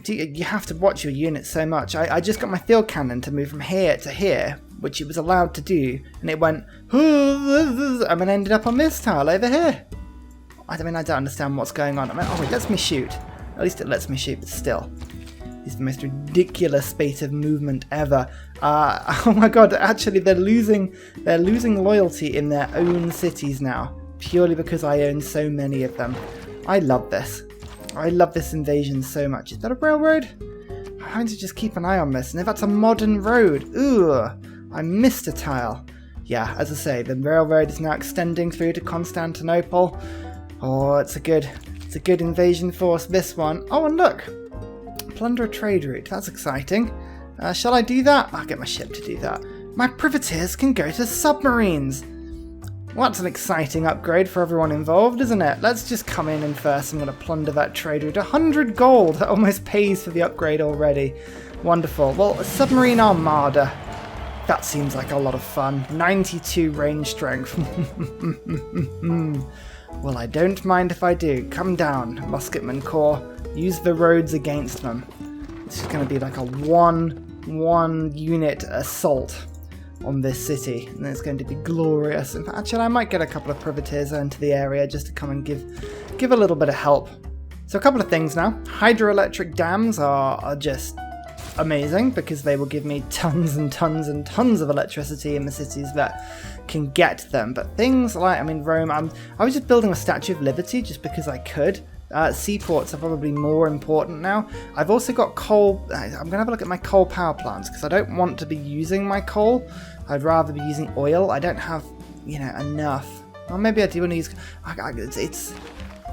You have to watch your units so much. I just got my field cannon to move from here to here, which it was allowed to do, and it went, and then ended up on this tile over here. I mean, I don't understand what's going on. I mean, oh, it lets me shoot. At least it lets me shoot, but still. It's the most ridiculous space of movement ever. Oh my god, actually they're losing loyalty in their own cities now, purely because I own so many of them. I love this. I love this invasion so much. Is that a railroad? I'm going to just keep an eye on this. And if that's a modern road, ugh, I missed a tile. Yeah, as I say, the railroad is now extending through to Constantinople. Oh, it's a good invasion force, this one. Oh, and look, plunder a trade route. That's exciting. Shall I do that? I'll get my ship to do that. My privateers can go to submarines. Well, that's an exciting upgrade for everyone involved, isn't it? Let's just come in and first I'm going to plunder that trade route. 100 gold! That almost pays for the upgrade already. Wonderful. Well, a submarine armada. That seems like a lot of fun. 92 range strength. Well, I don't mind if I do. Come down, Musketman Corps. Use the roads against them. This is going to be like a one unit assault on this city, and it's going to be glorious. In fact, actually, I might get a couple of privateers into the area just to come and give a little bit of help. So a couple of things now. Hydroelectric dams are just amazing because they will give me tons and tons and tons of electricity in the cities that can get them. But things like, I mean, Rome, I was just building a Statue of Liberty just because I could. Seaports are probably more important now. I've also got coal. I'm going to have a look at my coal power plants because I don't want to be using my coal. I'd rather be using oil. I don't have, enough. Or maybe I do want to use... It's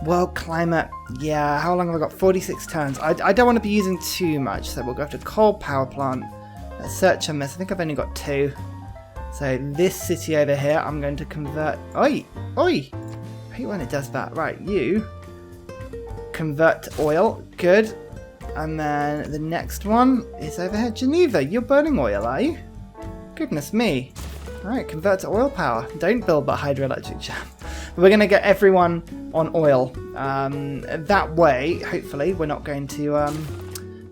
world climate. Yeah, how long have I got? 46 turns. I don't want to be using too much, so we'll go to coal power plant. Let's search on this. I think I've only got 2. So this city over here, I'm going to convert... Oi! Oi! I hate when it does that. Right, you... convert to oil. Good. And then the next one is over here. Geneva, you're burning oil, are you? Goodness me. Alright, convert to oil power. Don't build that hydroelectric jam. We're going to get everyone on oil. That way, hopefully, we're not going to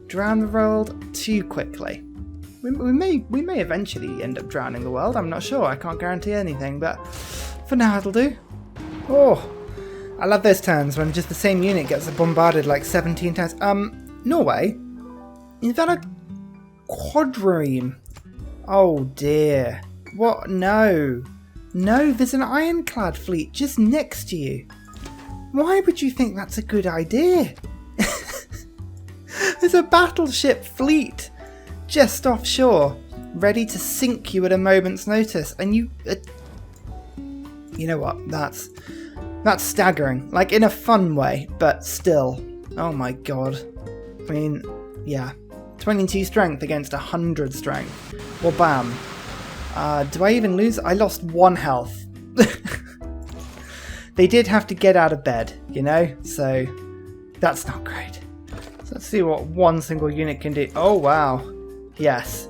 drown the world too quickly. We may eventually end up drowning the world. I'm not sure. I can't guarantee anything, but for now it'll do. Oh, I love those turns when just the same unit gets bombarded like 17 times. Norway? Is that a quadrireme? Oh dear. What? No. No, there's an ironclad fleet just next to you. Why would you think that's a good idea? There's a battleship fleet just offshore, ready to sink you at a moment's notice, and you... you know what? That's staggering. Like, in a fun way, but still. Oh my god. I mean, yeah. 22 strength against 100 strength. Well, bam. Do I even lose? I lost 1 health. They did have to get out of bed, so that's not great. So let's see what one single unit can do. Oh, wow. Yes.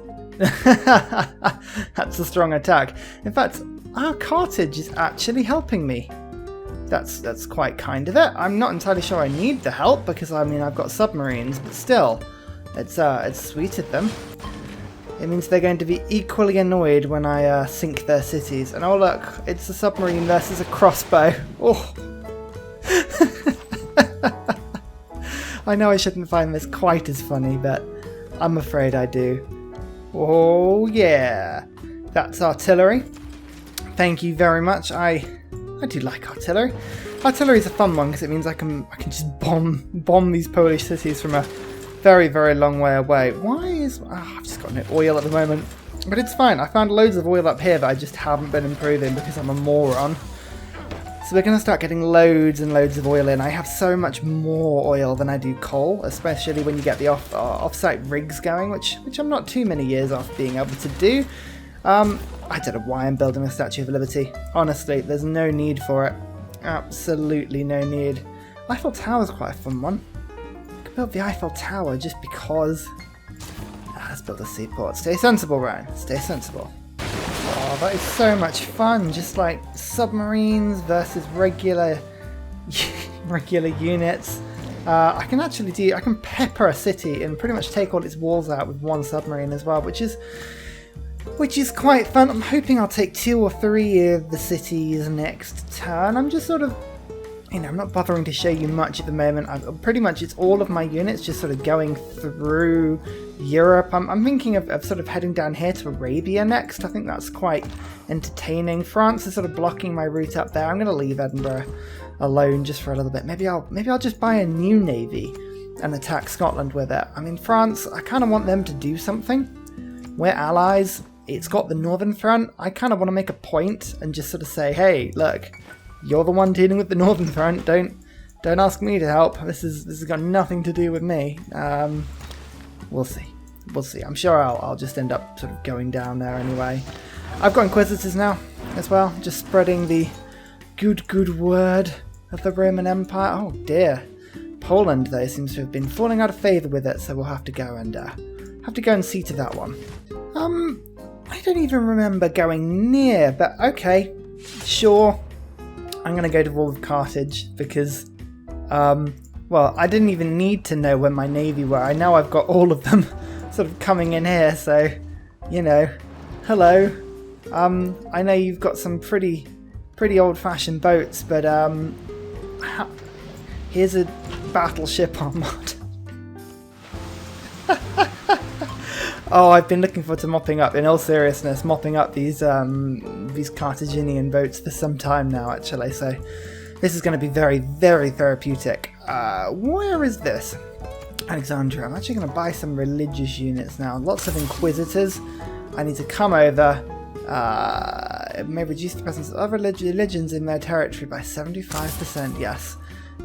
That's a strong attack. In fact, our Carthage is actually helping me. That's quite kind of it. I'm not entirely sure I need the help because, I mean, I've got submarines, but still, it's sweet of them. It means they're going to be equally annoyed when I sink their cities. And oh look, it's a submarine versus a crossbow. Oh. I know I shouldn't find this quite as funny, but I'm afraid I do. Oh yeah, that's artillery. Thank you very much. I do like artillery. Artillery is a fun one because it means I can just bomb these Polish cities from a very, very long way away. Why is... I've just got no oil at the moment. But it's fine. I found loads of oil up here that I just haven't been improving because I'm a moron. So we're going to start getting loads and loads of oil in. I have so much more oil than I do coal, especially when you get the off-site rigs going, which I'm not too many years off being able to do. I don't know why I'm building a Statue of Liberty. Honestly, there's no need for it. Absolutely no need. Eiffel Tower's quite a fun one. Build the Eiffel Tower just because. Let's build a seaport. Stay sensible, Ryan. Stay sensible. Oh, that is so much fun. Just like submarines versus regular units. I can pepper a city and pretty much take all its walls out with one submarine as well, which is quite fun. I'm hoping I'll take 2 or 3 of the cities next turn. I'm just sort of, I'm not bothering to show you much at the moment. Pretty much it's all of my units just sort of going through Europe. I'm thinking of sort of heading down here to Arabia next. I think that's quite entertaining. France is sort of blocking my route up there. I'm going to leave Edinburgh alone just for a little bit. Maybe I'll just buy a new navy and attack Scotland with it. I mean, France, I kind of want them to do something. We're allies. It's got the Northern Front. I kind of want to make a point and just sort of say, hey, look, you're the one dealing with the Northern Front. Don't ask me to help. This has got nothing to do with me. We'll see. We'll see. I'm sure I'll just end up sort of going down there anyway. I've got Inquisitors now as well, just spreading the good word of the Roman Empire. Oh dear. Poland, though, seems to have been falling out of favour with it, so we'll have to go and see to that one. I don't even remember going near, but okay, sure. I'm going to go to war with Carthage because, well, I didn't even need to know where my navy were. I know I've got all of them sort of coming in here, so, hello. I know you've got some pretty old-fashioned boats, but here's a battleship armada. Oh, I've been looking forward to mopping up, in all seriousness, mopping up these Carthaginian boats for some time now, actually, so this is going to be very, very therapeutic. Where is this? Alexandria. I'm actually going to buy some religious units now. Lots of Inquisitors. I need to come over. It may reduce the presence of other religions in their territory by 75%. Yes,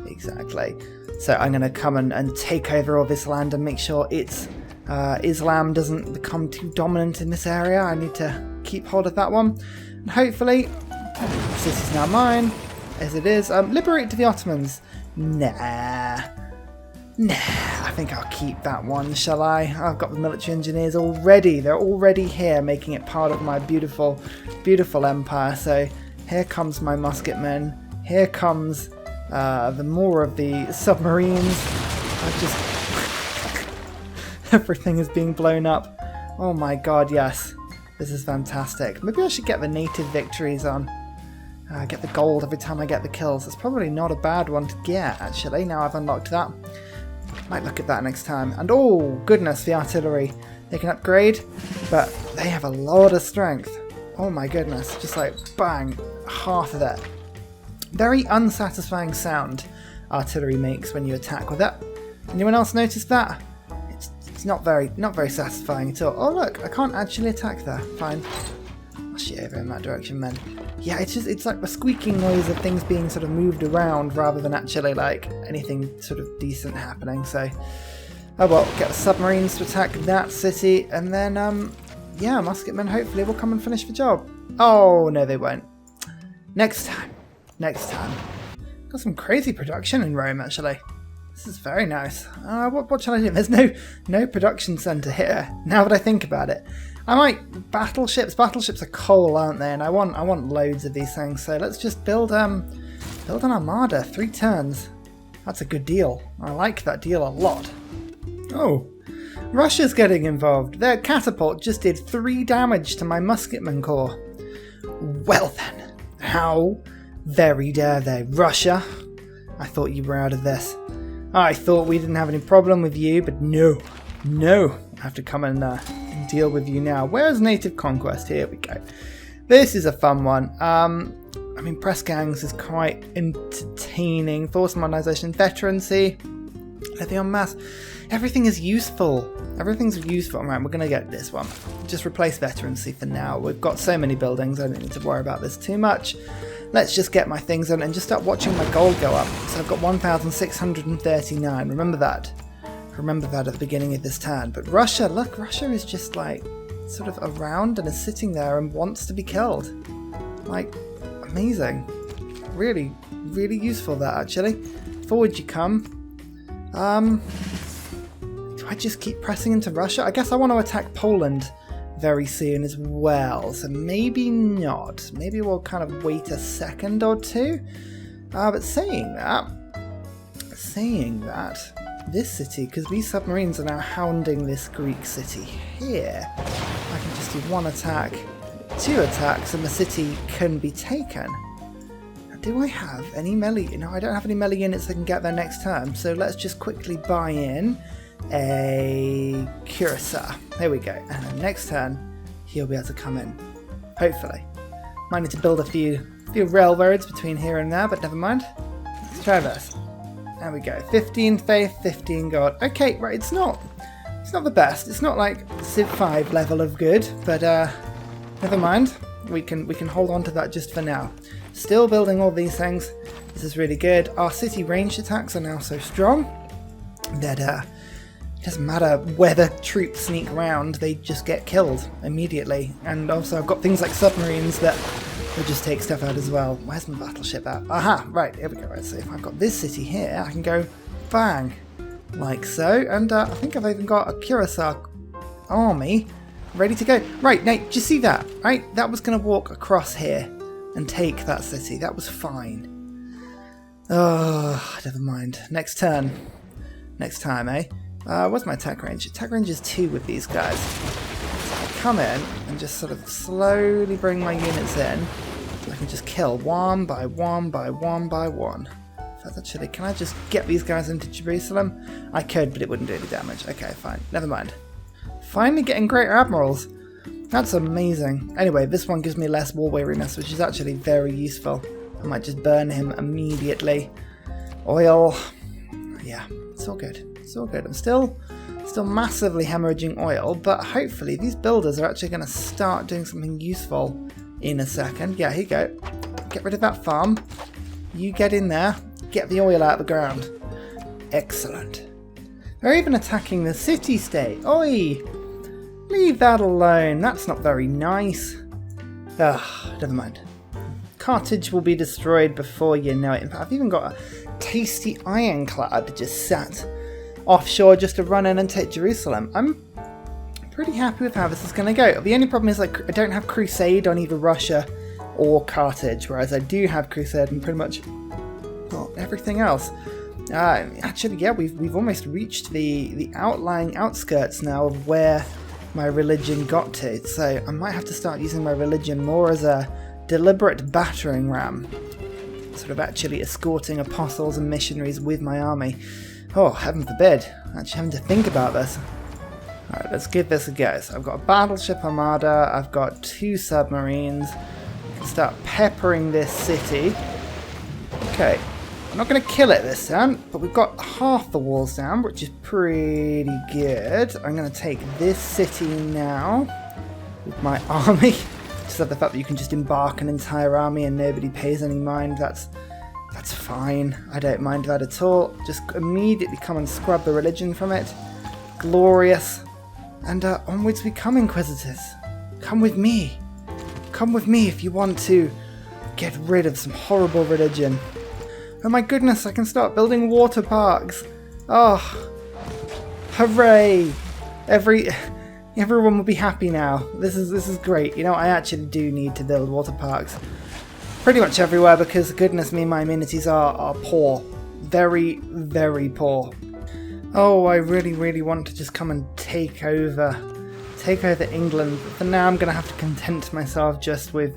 exactly. So I'm going to come and take over all this land and make sure it's Islam doesn't become too dominant in this area. I need to keep hold of that one. And hopefully, this is now mine, as it is. Liberate to the Ottomans. Nah, I think I'll keep that one, shall I? I've got the military engineers already. They're already here, making it part of my beautiful, beautiful empire. So here comes my musketmen. Here comes the more of the submarines. Everything is being blown up. Oh my god, yes. This is fantastic. Maybe I should get the native victories on. Get the gold every time I get the kills. It's probably not a bad one to get, actually, now I've unlocked that. Might look at that next time. And oh, goodness, the artillery. They can upgrade, but they have a lot of strength. Oh my goodness, just like, bang, half of that. Very unsatisfying sound artillery makes when you attack with it. Anyone else notice that? It's not very satisfying at all. Oh look, I can't actually attack there. Fine. I'll shoot over in that direction then. Yeah, it's like the squeaking noise of things being sort of moved around rather than actually like anything sort of decent happening. So, oh well, get the submarines to attack that city, and then yeah, musketmen hopefully will come and finish the job. Oh no, they won't. Next time. Got some crazy production in Rome actually. This is very nice. What shall I do? There's no production centre here. Now that I think about it, I might battleships. Battleships are coal, aren't they? And I want loads of these things. So let's just build an armada. 3 turns. That's a good deal. I like that deal a lot. Oh, Russia's getting involved. Their catapult just did 3 damage to my musketman corps. Well then, how very dare they, Russia? I thought you were out of this. I thought we didn't have any problem with you, but no. I have to come and deal with you now. Where's native conquest? Here we go. This is a fun one. I mean, press gangs is quite entertaining. Force modernization, veterancy, levy en masse. Everything is useful. Everything's useful. Right, we're going to get this one. Just replace veterancy for now. We've got so many buildings, I don't need to worry about this too much. Let's just get my things on and just start watching my gold go up. So I've got 1,639. Remember that. Remember that at the beginning of this turn. But Russia, look, Russia is just like sort of around and is sitting there and wants to be killed. Like, amazing. Really, really useful that actually. Forward you come. Do I just keep pressing into Russia? I guess I want to attack Poland very soon as well, so maybe not. Maybe we'll kind of wait a second or two. But saying saying that, this city, because these submarines are now hounding this Greek city here, I can just do 1 attack, 2 attacks, and the city can be taken. Now, do I have any melee? No, I don't have any melee units that can get there next turn, so let's just quickly buy in a Ursa. There we go. And then next turn, he'll be able to come in. Hopefully. Might need to build a few railroads between here and there, but never mind. Let's try this. There we go. 15 faith, 15 gold. Okay, right, it's not the best. It's not like Civ 5 level of good, but never mind. We can hold on to that just for now. Still building all these things. This is really good. Our city ranged attacks are now so strong that it doesn't matter whether troops sneak around, they just get killed immediately. And also I've got things like submarines that will just take stuff out as well. Where's my battleship at? Aha, right, here we go. Right, so if I've got this city here, I can go bang, like so. And I think I've even got a Curacao army ready to go. Right, now, do you see that? Right, that was going to walk across here and take that city. That was fine. Oh, never mind. Next turn. Next time, eh? What's my attack range? Attack range is 2 with these guys. So I come in and just sort of slowly bring my units in. So I can just kill 1 by 1 by 1 by 1. Actually, can I just get these guys into Jerusalem? I could, but it wouldn't do any damage. Okay, fine. Never mind. Finally getting greater admirals. That's amazing. Anyway, this one gives me less war weariness, which is actually very useful. I might just burn him immediately. Oil. Yeah, it's all good. It's all good. I'm still massively hemorrhaging oil, but hopefully these builders are actually going to start doing something useful in a second. Yeah, here you go. Get rid of that farm. You get in there. Get the oil out of the ground. Excellent. They're even attacking the city-state. Oi! Leave that alone. That's not very nice. Ugh, never mind. Carthage will be destroyed before you know it. In fact, I've even got a tasty ironclad just sat offshore just to run in and take Jerusalem. I'm pretty happy with how this is going to go. The only problem is I don't have Crusade on either Russia or Carthage, whereas I do have Crusade and pretty much everything else. Actually, yeah, we've almost reached the outlying outskirts now of where my religion got to, so I might have to start using my religion more as a deliberate battering ram, sort of actually escorting apostles and missionaries with my army. Oh, heaven forbid, actually having to think about this. Alright, let's give this a go. So I've got a battleship armada, I've got 2 submarines, I can start peppering this city. Okay, I'm not going to kill it this time, but we've got half the walls down, which is pretty good. I'm going to take this city now with my army. Just love the fact that you can just embark an entire army and nobody pays any mind. That's fine. I don't mind that at all. Just immediately come and scrub the religion from it. Glorious. And onwards we come, Inquisitors. Come with me. Come with me if you want to get rid of some horrible religion. Oh my goodness, I can start building water parks. Oh, hooray. Everyone will be happy now. This is great. You know, I actually do need to build water parks pretty much everywhere because, goodness me, my amenities are poor. Very, very poor. Oh, I really, really want to just come and take over England. But for now, I'm going to have to content myself just with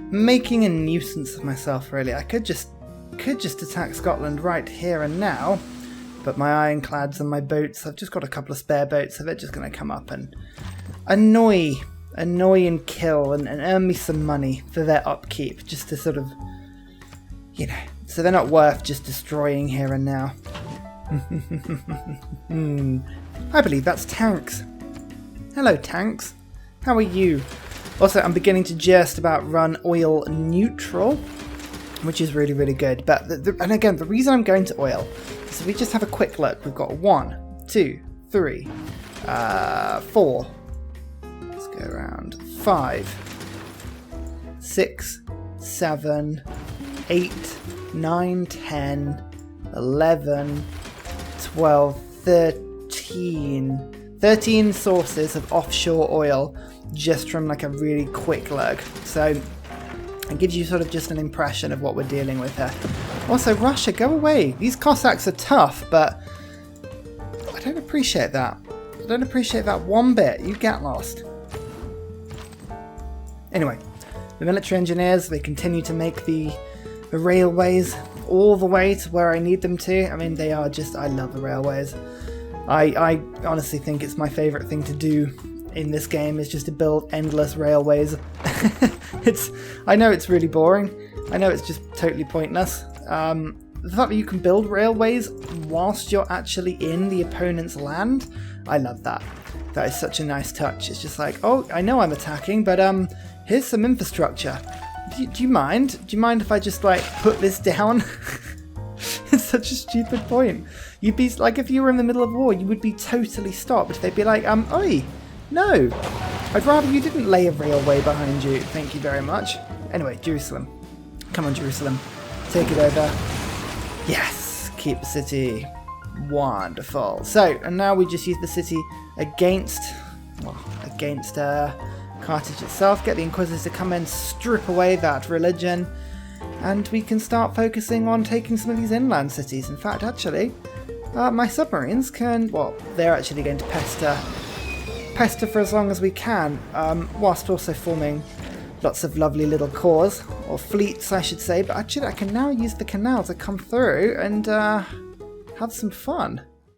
making a nuisance of myself, really. I could just attack Scotland right here and now, but my ironclads and my boats, I've just got a couple of spare boats, so they're just going to come up and annoy and kill and earn me some money for their upkeep, just to sort of, you know, so they're not worth just destroying here and now. I believe that's tanks. Hello, tanks. How are you? Also, I'm beginning to just about run oil neutral, which is really, really good. But and again, the reason I'm going to oil is if we just have a quick look, we've got 1, 2, 3, 4. Let's go around 5, 6, 7, 8, 9, 10, 11, 12, 13. 13 sources of offshore oil just from like a really quick look. So it gives you sort of just an impression of what we're dealing with here. Also, Russia, go away. These Cossacks are tough, but I don't appreciate that. I don't appreciate that one bit. You get lost. Anyway, the military engineers, they continue to make the railways all the way to where I need them to. I mean, they are just, I love the railways. I honestly think it's my favourite thing to do in this game, is just to build endless railways. I know it's really boring. I know it's just totally pointless. The fact that you can build railways whilst you're actually in the opponent's land, I love that. That is such a nice touch. It's just like, oh, I know I'm attacking, but here's some infrastructure. Do you mind? Do you mind if I just like put this down? It's such a stupid point. You'd be like, if you were in the middle of war, you would be totally stopped. They'd be like, oi, no, I'd rather you didn't lay a railway behind you. Thank you very much. Anyway, Jerusalem. Come on, Jerusalem. Take it over. Yes, keep the city. Wonderful. So, and now we just use the city against Carthage itself. Get the Inquisitors to come in, strip away that religion, and we can start focusing on taking some of these inland cities. In fact, actually, my submarines can, well, they're actually going to pester for as long as we can, whilst also forming lots of lovely little corps, or fleets I should say, but actually I can now use the canal to come through and have some fun.